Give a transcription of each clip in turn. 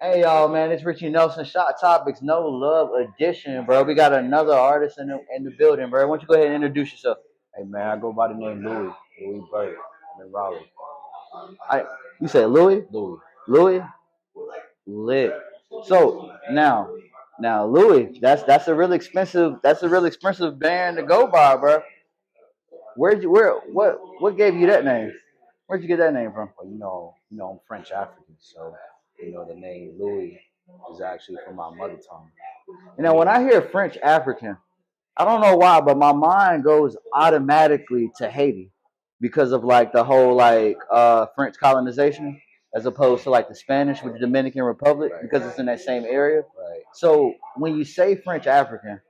Hey y'all, man, it's Richie Nelson. Shot Topics, No Love Edition, bro. We got another artist in the building, bro. Why don't you go ahead and introduce yourself? Hey man, I go by the name Louis Bird. I'm in Raleigh. I You said Louis? Louis. Louis? Lit. So now Louis, that's a real expensive band to go by, bro. What gave you that name? Where'd you get that name from? Well, I'm French African, so the name Louis is actually from my mother tongue. When I hear French African, I don't know why, but my mind goes automatically to Haiti because of like the whole French colonization as opposed to like the Spanish with the Dominican Republic Right, because it's in that same area. right. So when you say French African,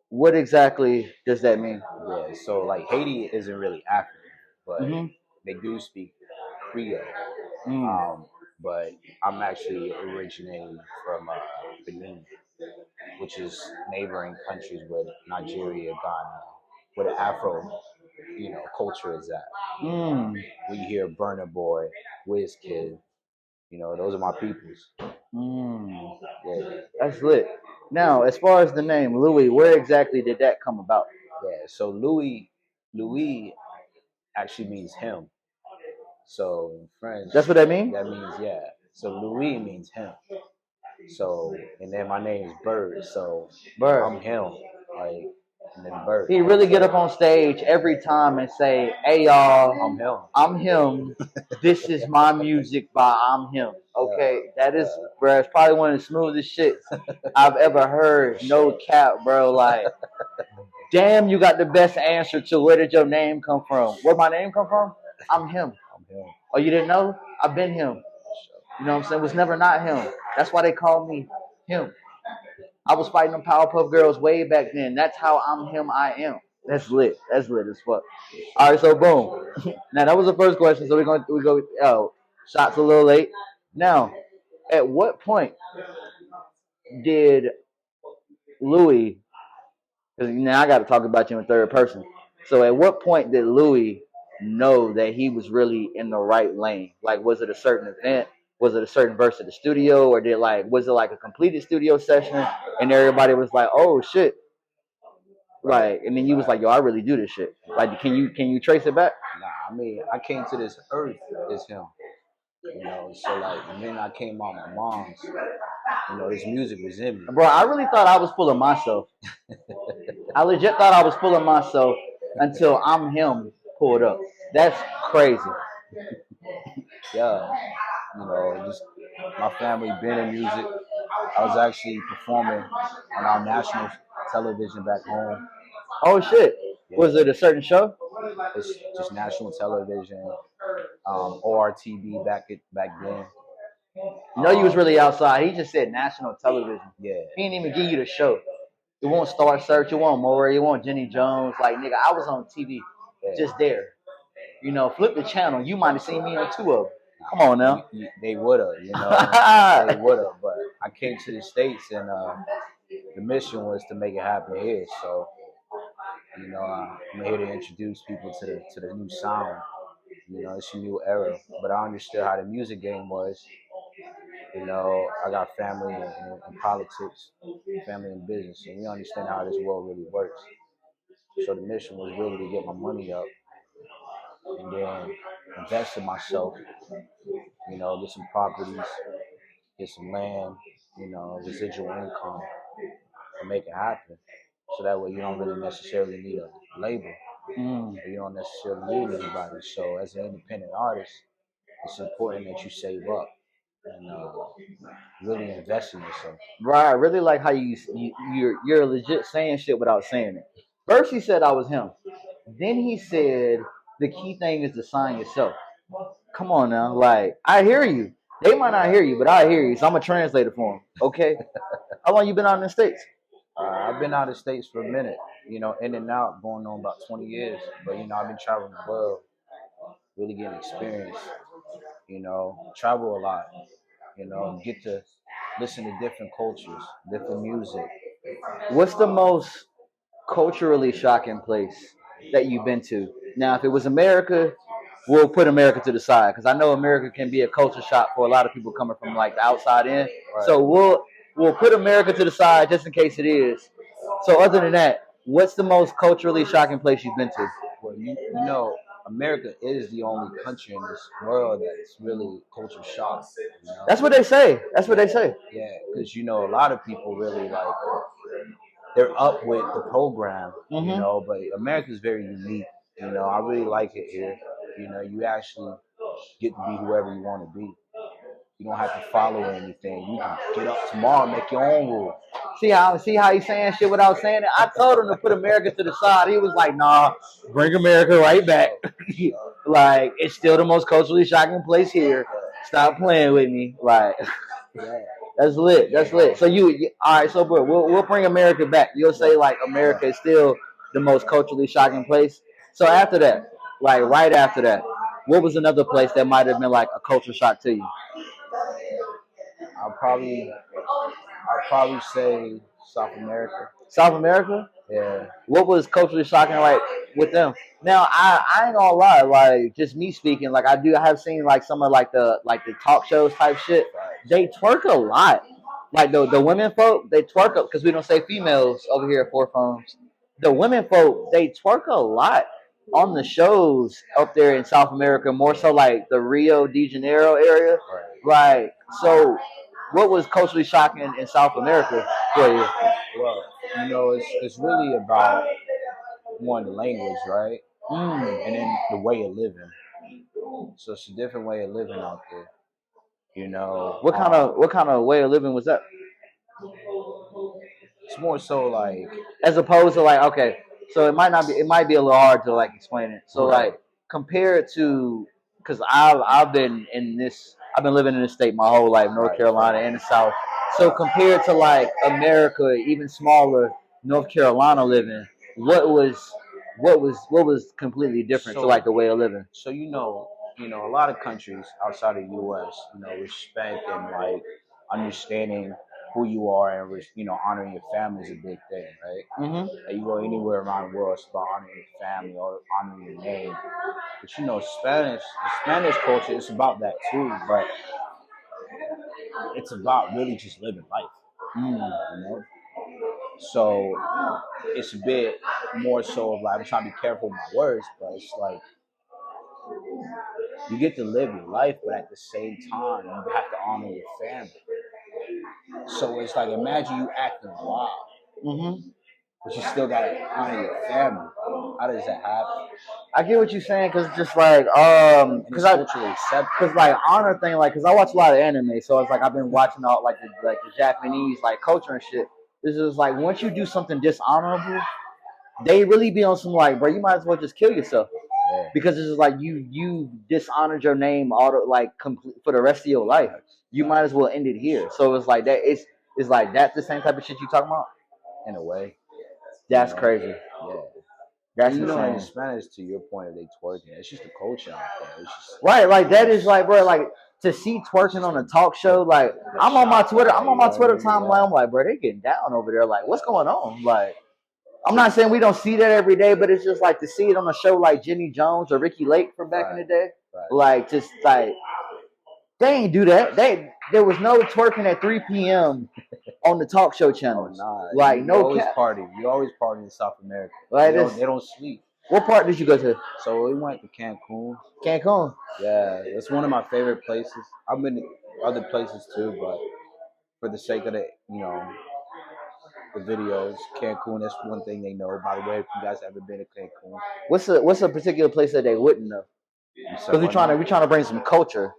what exactly does that mean? Yeah, so like Haiti isn't really African, but Hmm. they do speak Creole. Mm. Um, but I'm actually originating from Benin, which is neighboring countries with Nigeria, Ghana, where the Afro, culture is at. Mm. We hear Burner Boy, Wizkid, those are my peoples. Mm. Yeah, That's lit. Now, as far as the name Louis, where exactly did that come about? yeah. So Louis actually means him. So in French, That's what that means? that means yeah. So Louis means him. So and then my name is Bird. So Bird. I'm him. Like and then Bird. He really get up on stage every time and say, "Hey y'all, I'm him. I'm him. This is my music by I'm him." Okay, that is, bro. It's probably one of the smoothest shits I've ever heard. No cap, bro. Like, damn, you got the best answer to where did your name come from? Where my name come from? I'm him. I'm him. Oh, you didn't know? I've been him. You know what I'm saying? It was never not him. That's why they call me him. I was fighting them Powerpuff Girls way back then. That's how I'm him. I am. That's lit. That's lit as fuck. All right, so boom. Now that was the first question. So we go. Oh, shots a little late. Now, at what point did Louis? Because now I got to talk about you in third person. So at what point did Louis know that he was really in the right lane? Like, was it a certain event? Was it a certain verse at the studio, or was it like a completed studio session, and everybody was like, "Oh shit," like, and then you was like, "Yo, I really do this shit." Like, can you trace it back? Nah, I mean, I came to this earth as him. So like the minute I came out my mom's, this music was in me. Bro, I really thought I was full of myself. I legit thought I was full of myself until I'm him pulled up. That's crazy. Yeah, just my family been in music. I was actually performing on our national television back home. Oh shit! Yeah, Was it a certain show? it's just national television, ORTB back then. You know you was really outside. He just said national television. Yeah, He didn't even give you the show. It won't Star Search. It won't Maury. It won't Jenny Jones. Like, nigga, I was on TV, yeah. just there. Flip the channel. You might have seen me on two of them. Come on now. They woulda, they woulda. But I came to the States and the mission was to make it happen here. So I'm here to introduce people to the new sound. It's a new era. But I understood how the music game was. I got family in politics, family in business, and we understand how this world really works. So the mission was really to get my money up and then invest in myself, get some properties, get some land, residual income, and make it happen. So that way you don't really necessarily need a label. You don't necessarily need anybody. So as an independent artist, it's important that you save up and really invest in yourself. Right. I really like how you're legit saying shit without saying it. First he said I was him. Then he said the key thing is to sign yourself. Come on now. Like, I hear you. They might not hear you, but I hear you. So I'm a translator for them. Okay. How long you been out in the States? I've been out of states for a minute, in and out, going on about 20 years. But, I've been traveling the world, really getting experience, travel a lot, get to listen to different cultures, different music. What's the most culturally shocking place that you've been to? Now, if it was America, we'll put America to the side because I know America can be a culture shock for a lot of people coming from like the outside in. Right. So we'll put America to the side just in case it is. So other than that, what's the most culturally shocking place you've been to? Well, you know, America is the only country in this world that's really culture shock. You know? That's what they say. That's what they say. Yeah, because you know, a lot of people really like they're up with the program, you know, but America's very unique. You know, I really like it here. You know, you actually get to be whoever you want to be. You don't have to follow anything. You can get up tomorrow and make your own rules. See how he's saying shit without saying it? I told him to put America to the side. He was like, nah, bring America right back. Like, it's still the most culturally shocking place here. Stop playing with me. Like, that's lit. That's lit. So all right, so bro, we'll bring America back. You'll say like America is still the most culturally shocking place. So after that, like right after that, what was another place that might have been like a culture shock to you? I'll probably say South America. South America? Yeah. What was culturally shocking like with them? Now I ain't gonna lie, like just me speaking, like I have seen like some of like the talk shows type shit. They twerk a lot. Like the women folk, they twerk up because we don't say females over here at Four Phones. The women folk, they twerk a lot on the shows up there in South America, more so like the Rio de Janeiro area. Like so what was culturally shocking in South America for you? Well, you know, it's really about one, the language, right? And then the way of living. So it's a different way of living out there. You know, what kind of way of living was that? It's more so like as opposed to like okay, so it might be a little hard to like explain it. So like compared to because I've been living in this state my whole life, North Carolina and the South. So compared to like America, even smaller North Carolina living, what was completely different to like the way of living? So you know, a lot of countries outside of the U.S., you know, respect and like understanding who you are and honoring your family is a big thing, right? And you go anywhere around the world, it's about honoring your family or honoring your name. But you know, the Spanish culture, it's about that too, but it's about really just living life. You know? So it's a bit more so of like I'm trying to be careful with my words, but it's like you get to live your life, but at the same time you have to honor your family. So it's like imagine you acting wild, but you still gotta honor your family. How does that happen? I get what you're saying because just like because like honor thing like because I watch a lot of anime, so it's like I've been watching all like the Japanese like culture and shit. This is like once you do something dishonorable, they really be on some like bro, you might as well just kill yourself because it's just like you dishonored your name for the rest of your life. You might as well end it here. So it's like that. It's like that's the same type of shit you talking about. In a way, that's crazy. Yeah. That's you insane. know, in Spanish, to your point, of they twerking. It's just a culture out there. It's just, right, like that is like, bro, like to see twerking on a talk show. Like I'm on my Twitter timeline. I'm like, bro, they getting down over there. Like, what's going on? Like, I'm not saying we don't see that every day, but it's just like to see it on a show like Jenny Jones or Ricky Lake from back in the day. Like, just like they ain't do that. There was no twerking at 3 p.m. on the talk show channels. Like you always party. You always party in South America. Right, they don't sleep. What part did you go to? So we went to Cancun. Cancun? Yeah, it's one of my favorite places. I've been to other places too, but for the sake of the videos, Cancun, that's one thing they know. By the way, if you guys ever been to Cancun. What's a particular place that they wouldn't know? Because we're trying to bring some culture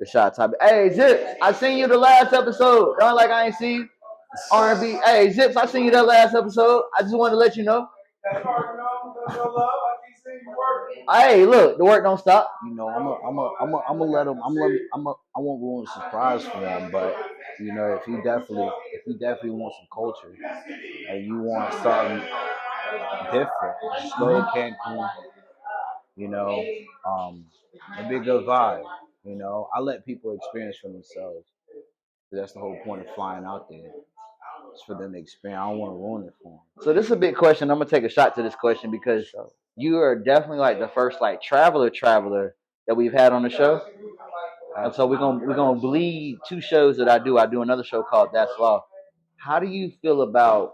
to Shot Topic. Hey Zips, I seen you the last episode. Don't like I ain't see you. R&B. Hey Zips, I seen you that last episode. I just wanted to let you know. Hey, look, the work don't stop. You know, I'm gonna let him. I won't ruin a surprise for him, but you know, if he definitely wants some culture, and you want something different, just go to Cancun. You know, it'd be a good vibe. You know, I let people experience for themselves. That's the whole point of flying out there. It's for them to experience. I don't want to ruin it for them. So this is a big question. I'm gonna take a shot to this question because you are definitely like the first like traveler that we've had on the show. And so we're gonna bleed two shows that I do. I do another show called That's Law. How do you feel about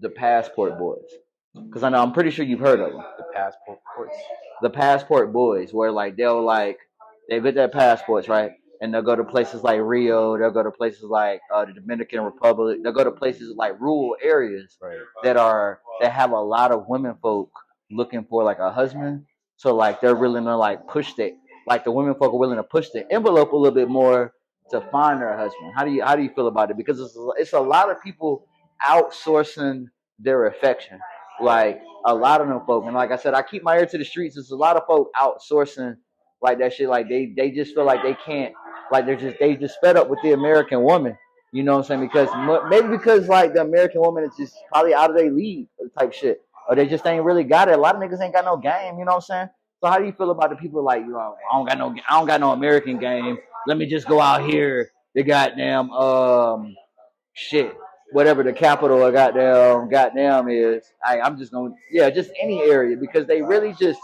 the Passport Boys? Because I know I'm pretty sure you've heard of them. The passport courts. The Passport Boys, where like they get their passports right, and they'll go to places like Rio. They'll go to places like the Dominican Republic. They'll go to places like rural areas Right. that have a lot of women folk looking for like a husband. So like they're willing to like the women folk are willing to push the envelope a little bit more to find their husband. How do you feel about it? Because it's a lot of people outsourcing their affection. Like a lot of them folk, and like I said, I keep my ear to the streets. There's a lot of folk outsourcing like that shit. Like they just feel like they can't, like they just fed up with the American woman. You know what I'm saying? Because maybe because like the American woman is just probably out of their league type shit, or they just ain't really got it. A lot of niggas ain't got no game. You know what I'm saying? So how do you feel about the people like, I don't got no American game. Let me just go out here. The goddamn shit, whatever the capital of goddamn is. I'm just gonna, yeah, just any area, because they really just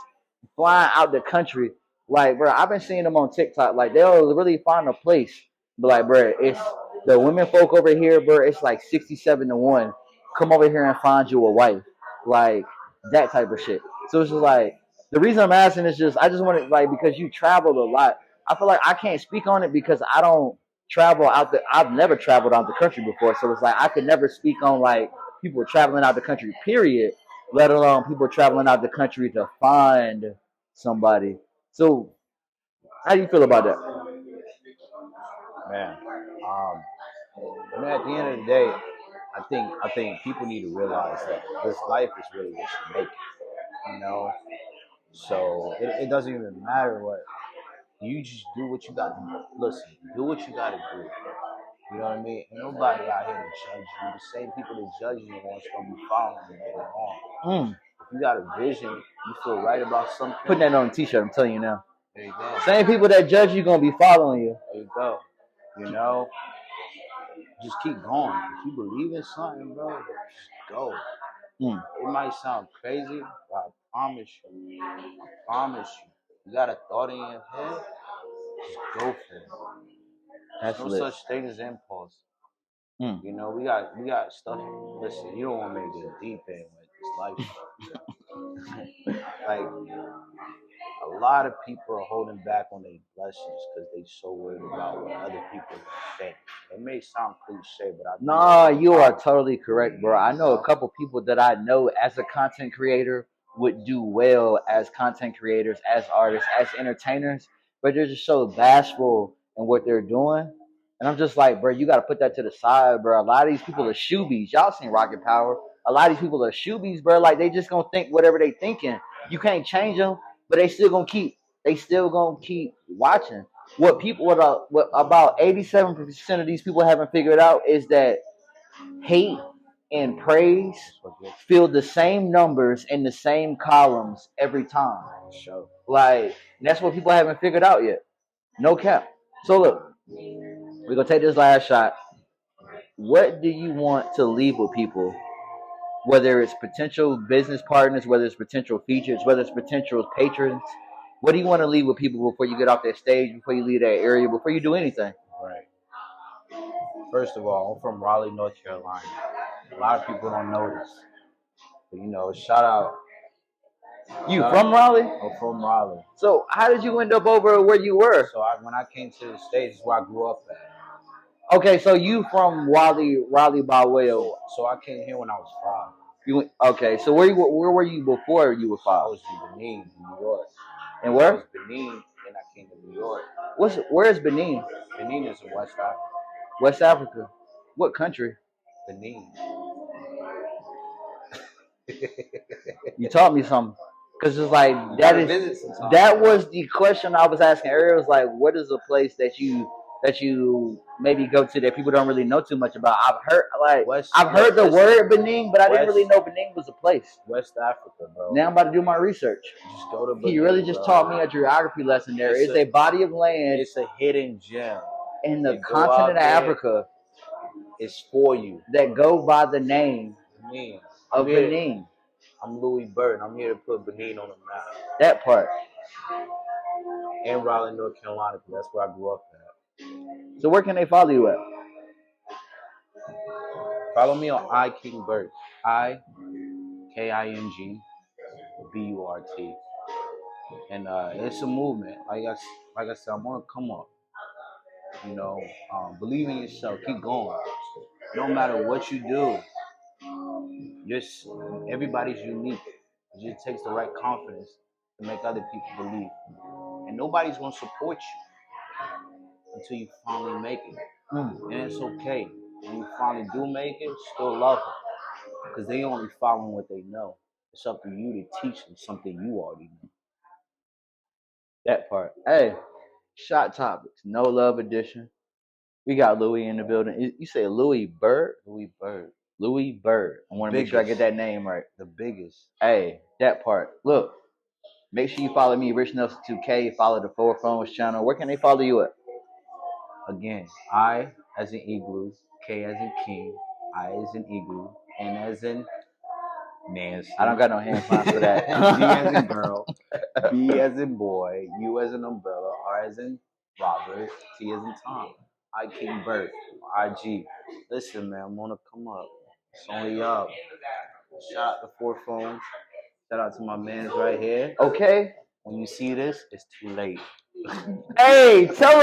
flying out the country. Like, bro, I've been seeing them on TikTok. Like, they'll really find a place. But like, bro, it's the women folk over here, bro. It's like 67-1. Come over here and find you a wife, like that type of shit. So it's just like the reason I'm asking is just I just want to, like, because you traveled a lot. I feel like I can't speak on it because I don't travel out the. I've never traveled out the country before, so it's like I could never speak on like people traveling out the country. Period. Let alone people traveling out the country to find somebody. So how do you feel about that? Man. I mean, at the end of the day, I think people need to realize that this life is really what you make it. You know, so it doesn't even matter what you just do. What you got to do. Listen, do what you got to do. You know what I mean? Ain't nobody out here to judge you. The same people that judge you one's gonna be following you later on. Mm. If you got a vision, you feel right about something. Putting that on a t-shirt, I'm telling you now. There you go. Same people that judge you gonna be following you. There you go. You know, just keep going. If you believe in something, bro, just go. Mm. It might sound crazy, but I promise you, you got a thought in your head, just go for it. There's no such thing as impulse. Mm. You know, we got stuff. Listen, you don't want me to get deep in with this life. Like, a lot of people are holding back on their blessings because they so worried about what other people think. It may sound cliche, but nah, you are totally correct, bro. I know a couple people that I know as a content creator would do well as content creators, as artists, as entertainers, but they're just so bashful in what they're doing. And I'm just like, bro, you got to put that to the side, bro. A lot of these people are shoebies. Y'all seen Rocket Power. A lot of these people are shoebies, bro. Like, they just going to think whatever they thinking. You can't change them, but they still going to keep watching. What about 87% of these people haven't figured out is that hate and praise fill the same numbers in the same columns every time. Sure. Like, that's what people haven't figured out yet. No cap. So look, we're gonna take this last shot. What do you want to leave with people? Whether it's potential business partners, whether it's potential features, whether it's potential patrons. What do you want to leave with people before you get off that stage, before you leave that area, before you do anything? Right. First of all, I'm from Raleigh, North Carolina. A lot of people don't know this. But, you know, shout out. You from Raleigh? I'm from Raleigh. So how did you end up over where you were? So when I came to the States, is where I grew up at. Okay, so you from Raleigh by way of. So I came here when I was 5. Okay, so where were you before you were 5? I was in Benin, New York. And where? I was Benin, and I came to New York. Where is Benin? Benin is in West Africa. West Africa. What country? Benin. You taught me something. Because it's like, that was the question I was asking earlier. It was like, what is a place that you maybe go to that people don't really know too much about? I've heard the word Benin, but I didn't really know Benin was a place. West Africa, bro. Now I'm about to do my research. Just go to Benin. He really just taught me a geography lesson there. It's a body of land. It's a hidden gem. In the continent of Africa. It's for you. That go by the name of Benin. I'm Louis Bird. I'm here to put Benin on the map. That part. And Raleigh, North Carolina, 'cause that's where I grew up at. So where can they follow you at? Follow me on iKingBurt. IKINGBURT. And it's a movement. Like I said, I'm on a come up. You know, believe in yourself. Keep going. No matter what you do, just everybody's unique. It just takes the right confidence to make other people believe. And nobody's gonna support you until you finally make it. And it's okay. When you finally do make it, still love them. Because they only following what they know. It's up to you to teach them something you already know. That part. Hey, Shot Topics, No Love Edition. We got Louis in the building. You say Louis Bird? Louis Bird. Louis Bird. I want to make sure I get that name right. The biggest. Hey, that part. Look, make sure you follow me, Rich Nelson 2K. Follow the Four Phones channel. Where can they follow you at? Again, I as in igloo, K as in king, I as in igloo, N as in Nancy. I don't got no hand signs for that. G as in girl, B as in boy, U as in umbrella, R as in Robert, T as in Tom. iKingBurt, IG. Listen, man, I'm gonna come up. It's only up. Shout out to Four Phones. Shout out to my mans right here. Okay. When you see this, it's too late. Hey, tell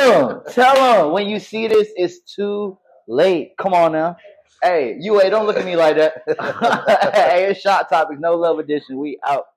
them when you see this, it's too late. Come on now. Hey, don't look at me like that. Hey, it's Shot Topics, No Love Edition. We out.